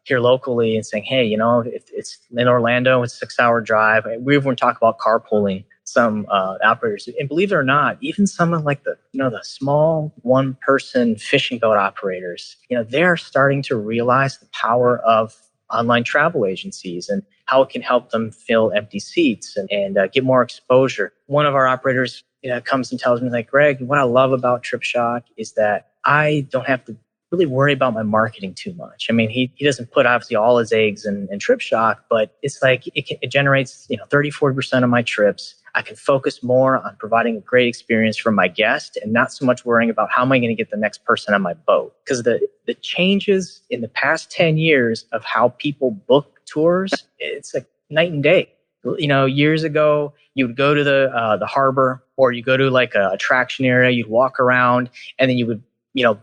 here locally and saying, hey, if it's in Orlando, it's a 6-hour drive. We even talk about carpooling some operators. And believe it or not, even some of like the small 1-person fishing boat operators, they're starting to realize the power of online travel agencies and how it can help them fill empty seats and get more exposure. One of our operators comes and tells me, like, Greg, what I love about TripShock is that I don't have to really worry about my marketing too much. I mean, he doesn't put obviously all his eggs in TripShock, but it's like it generates 30-40% of my trips. I can focus more on providing a great experience for my guest and not so much worrying about how am I going to get the next person on my boat. Because the changes in the past 10 years of how people book tours, it's like night and day. Years ago, you would go to the harbor, or you go to like a attraction area, you'd walk around, and then you would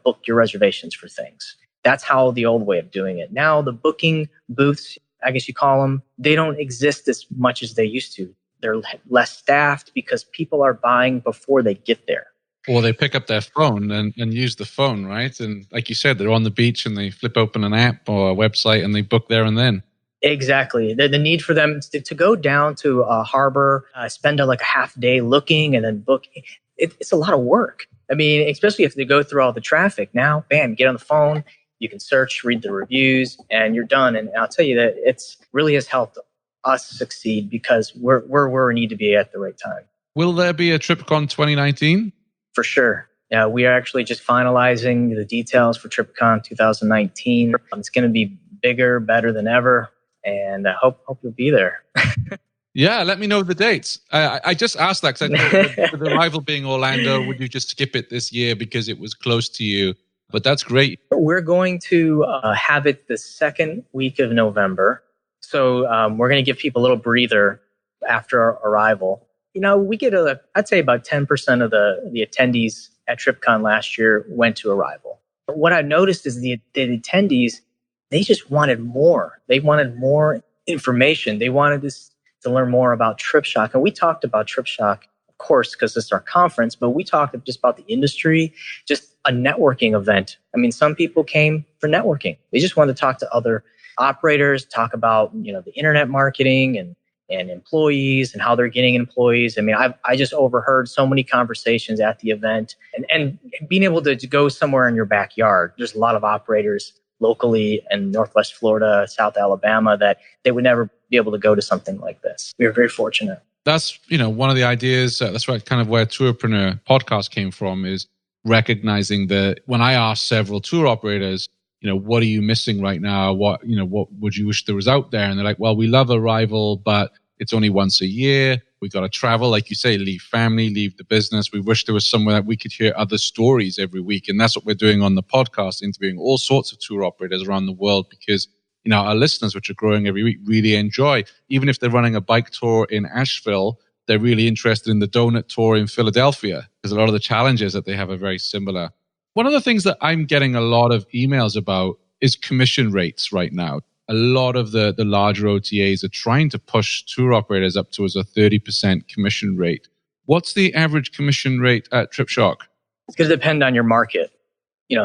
book your reservations for things. That's how the old way of doing it. Now the booking booths, I guess you call them, they don't exist as much as they used to. They're less staffed because people are buying before they get there. Or they pick up their phone and use the phone, right? And like you said, they're on the beach and they flip open an app or a website and they book there and then. Exactly. The need for them to go down to a harbor, spend like a half day looking and then book, it's a lot of work. I mean, especially if they go through all the traffic. Now, bam, get on the phone, you can search, read the reviews, and you're done. And I'll tell you that it's really has helped us succeed because we're where we need to be at the right time. Will there be a TripCon 2019? For sure. Yeah, we are actually just finalizing the details for TripCon 2019. It's going to be bigger, better than ever, and I hope you'll be there. Yeah, let me know the dates. I just asked that because I know with Arrival being Orlando, would you just skip it this year because it was close to you? But that's great. We're going to have it the second week of November. So we're going to give people a little breather after our Arrival. We get I'd say about 10% of the attendees at TripCon last year went to Arrival. But what I noticed is the attendees, they just wanted more. They wanted more information. They wanted to learn more about TripShock. And we talked about TripShock, of course, because it's our conference, but we talked just about the industry, just a networking event. I mean, some people came for networking. They just wanted to talk to other operators, talk about, the internet marketing and and employees and how they're getting employees. I mean, I just overheard so many conversations at the event, and being able to go somewhere in your backyard. There's a lot of operators locally in Northwest Florida, South Alabama, that they would never be able to go to something like this. We were very fortunate. That's, one of the ideas. That's right, kind of where Tourpreneur podcast came from, is recognizing that when I asked several tour operators, what are you missing right now? What would you wish there was out there? And they're like, well, we love Arrival, but it's only once a year. We got to travel, like you say, leave family, leave the business. We wish there was somewhere that we could hear other stories every week. And that's what we're doing on the podcast, interviewing all sorts of tour operators around the world, because our listeners, which are growing every week, really enjoy. Even if they're running a bike tour in Asheville, they're really interested in the donut tour in Philadelphia, because a lot of the challenges that they have are very similar. One of the things that I'm getting a lot of emails about is commission rates right now. A lot of the larger OTAs are trying to push tour operators up towards a 30% commission rate. What's the average commission rate at TripShock? It's going to depend on your market.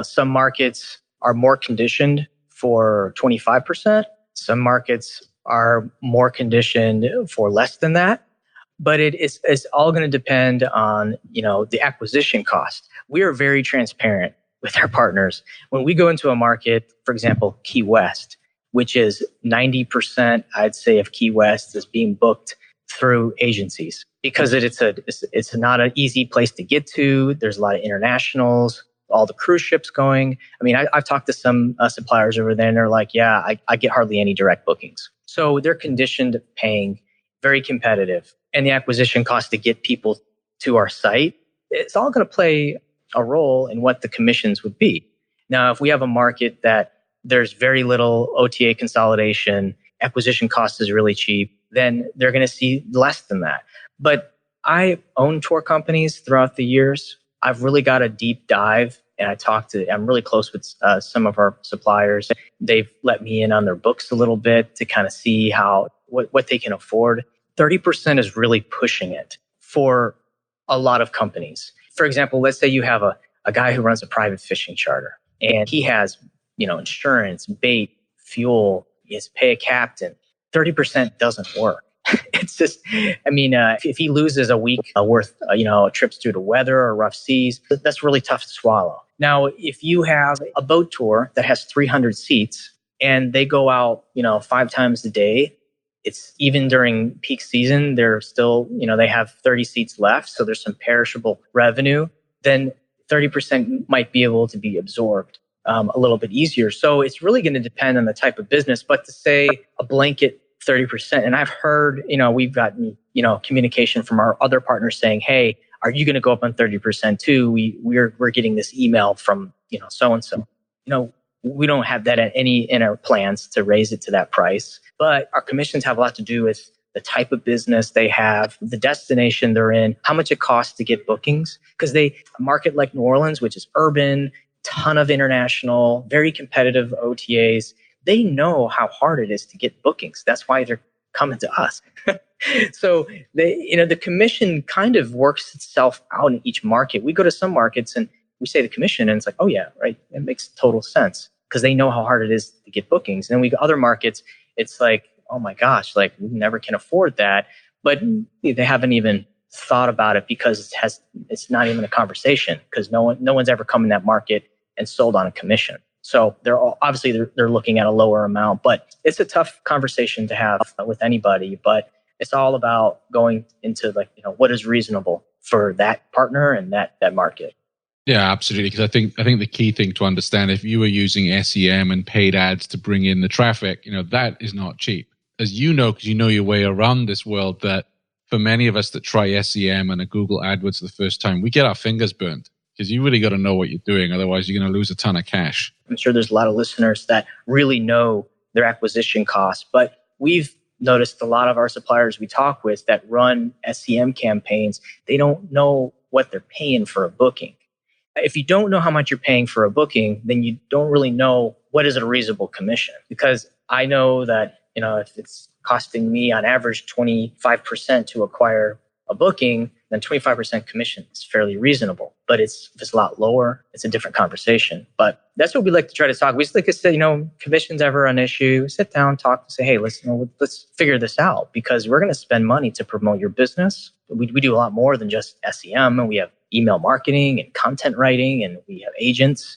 Some markets are more conditioned for 25%. Some markets are more conditioned for less than that. But it's all going to depend on, the acquisition cost. We are very transparent with our partners. When we go into a market, for example, Key West, which is 90%, I'd say, of Key West is being booked through agencies, because it's not an easy place to get to. There's a lot of internationals, all the cruise ships going. I mean, I've talked to some suppliers over there, and they're like, yeah, I get hardly any direct bookings. So they're conditioned paying very competitive. And the acquisition cost to get people to our site, it's all going to play a role in what the commissions would be. Now, if we have a market that there's very little OTA consolidation, acquisition cost is really cheap, then they're going to see less than that. But I own tour companies throughout the years. I've really got a deep dive, and I'm really close with some of our suppliers. They've let me in on their books a little bit to kind of see what they can afford. 30% is really pushing it for a lot of companies. For example, let's say you have a guy who runs a private fishing charter, and he has, insurance, bait, fuel, he has to pay a captain. 30% doesn't work. It's just, if he loses a week worth, trips due to weather or rough seas, that's really tough to swallow. Now, if you have a boat tour that has 300 seats and they go out, 5 times a day, it's even during peak season, they're still, they have 30 seats left. So there's some perishable revenue. Then 30% might be able to be absorbed a little bit easier. So it's really going to depend on the type of business. But to say a blanket 30%, and I've heard, we've gotten, communication from our other partners saying, hey, are you going to go up on 30% too? We're getting this email from, so-and-so. We don't have that in our plans to raise it to that price. But our commissions have a lot to do with the type of business they have, the destination they're in, how much it costs to get bookings. Because a market like New Orleans, which is urban, ton of international, very competitive OTAs, they know how hard it is to get bookings. That's why they're coming to us. So the commission kind of works itself out in each market. We go to some markets and we say the commission, and it's like, oh yeah, right. It makes total sense because they know how hard it is to get bookings. And then we go other markets, it's like, oh my gosh, like we never can afford that. But they haven't even thought about it because it's not even a conversation, because no one's ever come in that market and sold on a commission. So they're looking at a lower amount, but it's a tough conversation to have with anybody. But it's all about going into what is reasonable for that partner and that market. Yeah, absolutely. Because I think the key thing to understand, if you were using SEM and paid ads to bring in the traffic, that is not cheap. As you know, because you know your way around this world, that for many of us that try SEM and a Google AdWords the first time, we get our fingers burnt. Because you really got to know what you're doing. Otherwise, you're going to lose a ton of cash. I'm sure there's a lot of listeners that really know their acquisition costs. But we've noticed a lot of our suppliers we talk with that run SEM campaigns, they don't know what they're paying for a booking. If you don't know how much you're paying for a booking, then you don't really know what is a reasonable commission. Because I know that, if it's costing me on average 25% to acquire a booking, then 25% commission is fairly reasonable. But if it's a lot lower, it's a different conversation. But that's what we like to try to talk. We just like to say, commission's ever an issue, sit down, talk, and say, hey, let's figure this out, because we're going to spend money to promote your business. We do a lot more than just SEM, and we have email marketing and content writing, and we have agents,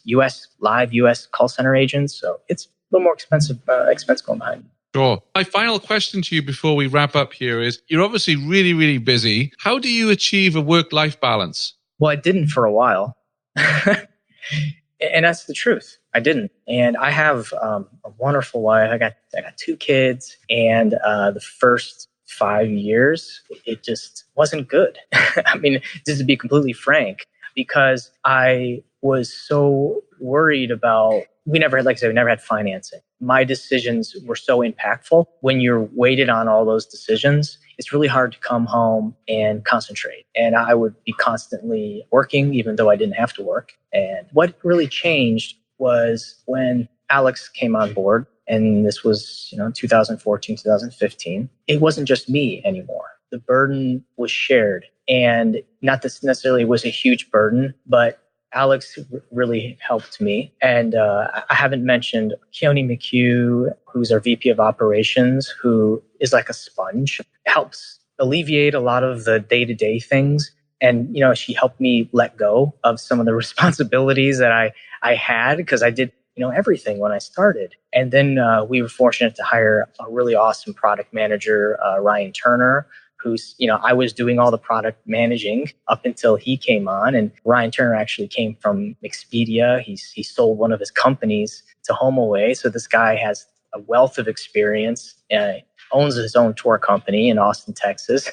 live US call center agents. So it's a little more expensive expense going behind it. Sure. My final question to you before we wrap up here is, you're obviously really, really busy. How do you achieve a work-life balance? Well, I didn't for a while. And that's the truth. I didn't. And I have a wonderful wife. I got 2 kids, and the first 5 years, it just wasn't good. I mean, just to be completely frank, because I was so worried about, we never had financing. My decisions were so impactful. When you're weighted on all those decisions, it's really hard to come home and concentrate. And I would be constantly working, even though I didn't have to work. And what really changed was when Alex came on board, and this was, 2014, 2015, it wasn't just me anymore. The burden was shared, and not that necessarily was a huge burden, but Alex really helped me. And I haven't mentioned Keone McHugh, who's our VP of operations, who is like a sponge, helps alleviate a lot of the day-to-day things. And, she helped me let go of some of the responsibilities that I had, because I did, everything when I started. And then we were fortunate to hire a really awesome product manager, Ryan Turner, who's, I was doing all the product managing up until he came on. And Ryan Turner actually came from Expedia. He sold one of his companies to HomeAway. So this guy has a wealth of experience, owns his own tour company in Austin, Texas.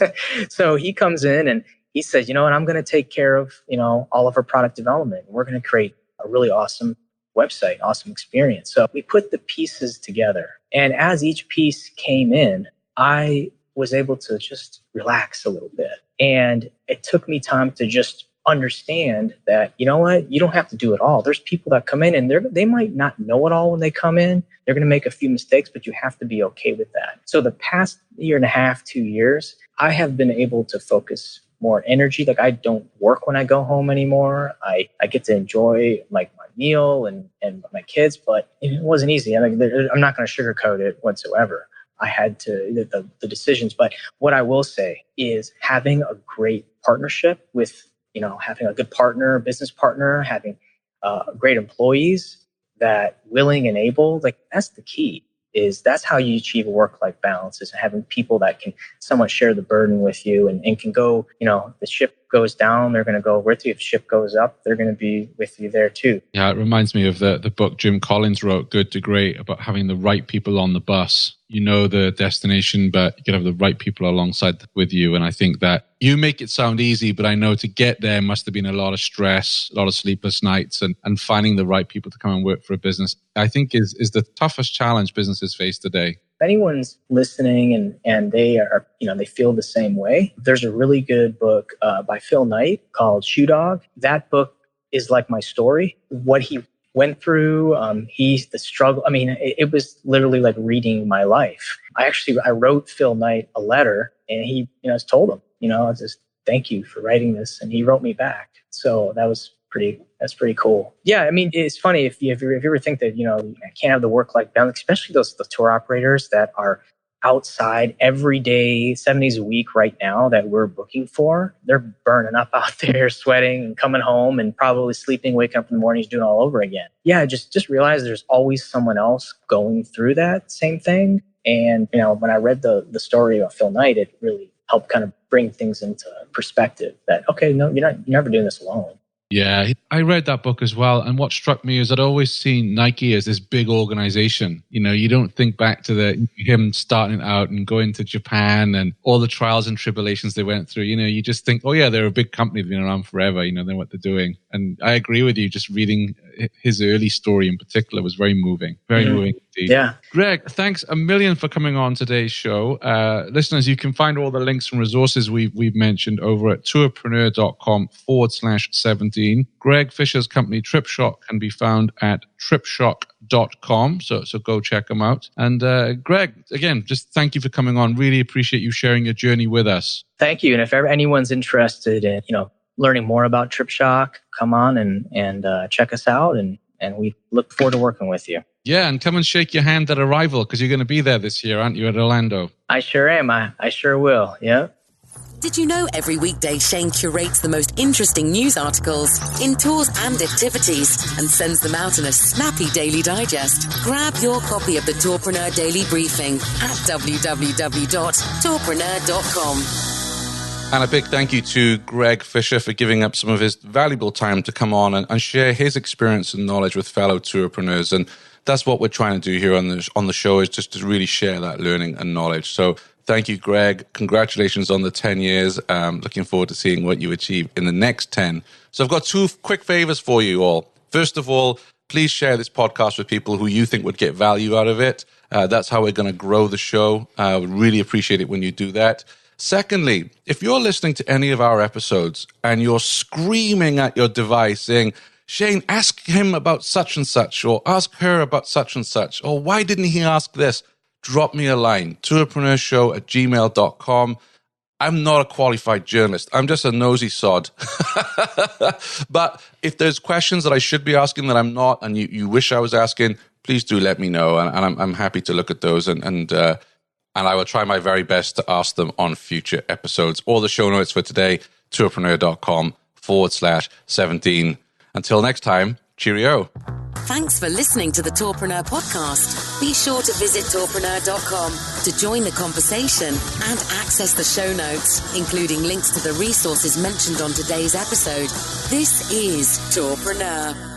So he comes in and he says, I'm going to take care of, all of our product development. We're going to create a really awesome website, awesome experience. So we put the pieces together. And as each piece came in, I was able to just relax a little bit. And it took me time to just understand that, you don't have to do it all. There's people that come in and they might not know it all when they come in. They're going to make a few mistakes, but you have to be okay with that. So the past 1.5, 2 years, I have been able to focus more energy. Like, I don't work when I go home anymore. I get to enjoy my meal and my kids, but it wasn't easy. I'm not going to sugarcoat it whatsoever. I had to, the decisions. But what I will say is having a great partnership with, having a good partner, business partner, having great employees that willing and able, like, that's the key. That's how you achieve a work-life balance, is having people that can somewhat share the burden with you and can go, the ship goes down, they're going to go with you. If the ship goes up, they're going to be with you there too. Yeah, it reminds me of the book Jim Collins wrote, Good to Great, about having the right people on the bus. You know the destination, but you can have the right people alongside with you. And I think that you make it sound easy, but I know to get there must have been a lot of stress, a lot of sleepless nights, and finding the right people to come and work for a business, I think is the toughest challenge businesses face today. If anyone's listening and they are, they feel the same way, there's a really good book by Phil Knight called Shoe Dog. That book is like my story. What he went through, the struggle. I mean, it was literally like reading my life. I wrote Phil Knight a letter, and he, told him, just thank you for writing this. And he wrote me back. So that's pretty cool. Yeah. I mean, it's funny if you ever think that, I can't have the work-life balance, especially the tour operators that are outside every day, 7 days a week right now that we're booking for. They're burning up out there, sweating and coming home and probably sleeping, waking up in the mornings, doing it all over again. Yeah, just realize there's always someone else going through that same thing. And, when I read the story of Phil Knight, it really helped kind of bring things into perspective that, okay, no, you're never doing this alone. Yeah, I read that book as well. And what struck me is I'd always seen Nike as this big organization. You don't think back to him starting out and going to Japan and all the trials and tribulations they went through. You just think, oh yeah, they're a big company. They've been around forever. They know what they're doing. And I agree with you, just reading his early story in particular was very moving. Very moving indeed. Yeah. Greg, thanks a million for coming on today's show. Listeners, you can find all the links and resources we've mentioned over at tourpreneur.com/17. Greg Fisher's company TripShock can be found at tripshock.com. So go check them out. And Greg, again, just thank you for coming on. Really appreciate you sharing your journey with us. Thank you. And if ever anyone's interested in, learning more about TripShock, come on and check us out. And we look forward to working with you. Yeah, and come and shake your hand at Arrival, because you're going to be there this year, aren't you, at Orlando? I sure am. I sure will. Yeah. Did you know every weekday Shane curates the most interesting news articles in tours and activities and sends them out in a snappy daily digest? Grab your copy of the Tourpreneur Daily Briefing at www.tourpreneur.com. And a big thank you to Greg Fisher for giving up some of his valuable time to come on and share his experience and knowledge with fellow tourpreneurs. And that's what we're trying to do here on the show, is just to really share that learning and knowledge. So thank you, Greg. Congratulations on the 10 years. Looking forward to seeing what you achieve in the next 10. So I've got 2 quick favors for you all. First of all, please share this podcast with people who you think would get value out of it. That's how we're going to grow the show. I would really appreciate it when you do that. Secondly, if you're listening to any of our episodes and you're screaming at your device saying, Shane, ask him about such and such, or ask her about such and such, or why didn't he ask this? Drop me a line, tourpreneurshow@gmail.com. I'm not a qualified journalist. I'm just a nosy sod. But if there's questions that I should be asking that I'm not, and you wish I was asking, please do let me know. And I'm happy to look at those and I will try my very best to ask them on future episodes. All the show notes for today, tourpreneur.com/17. Until next time, cheerio. Thanks for listening to the Tourpreneur podcast. Be sure to visit tourpreneur.com to join the conversation and access the show notes, including links to the resources mentioned on today's episode. This is Tourpreneur.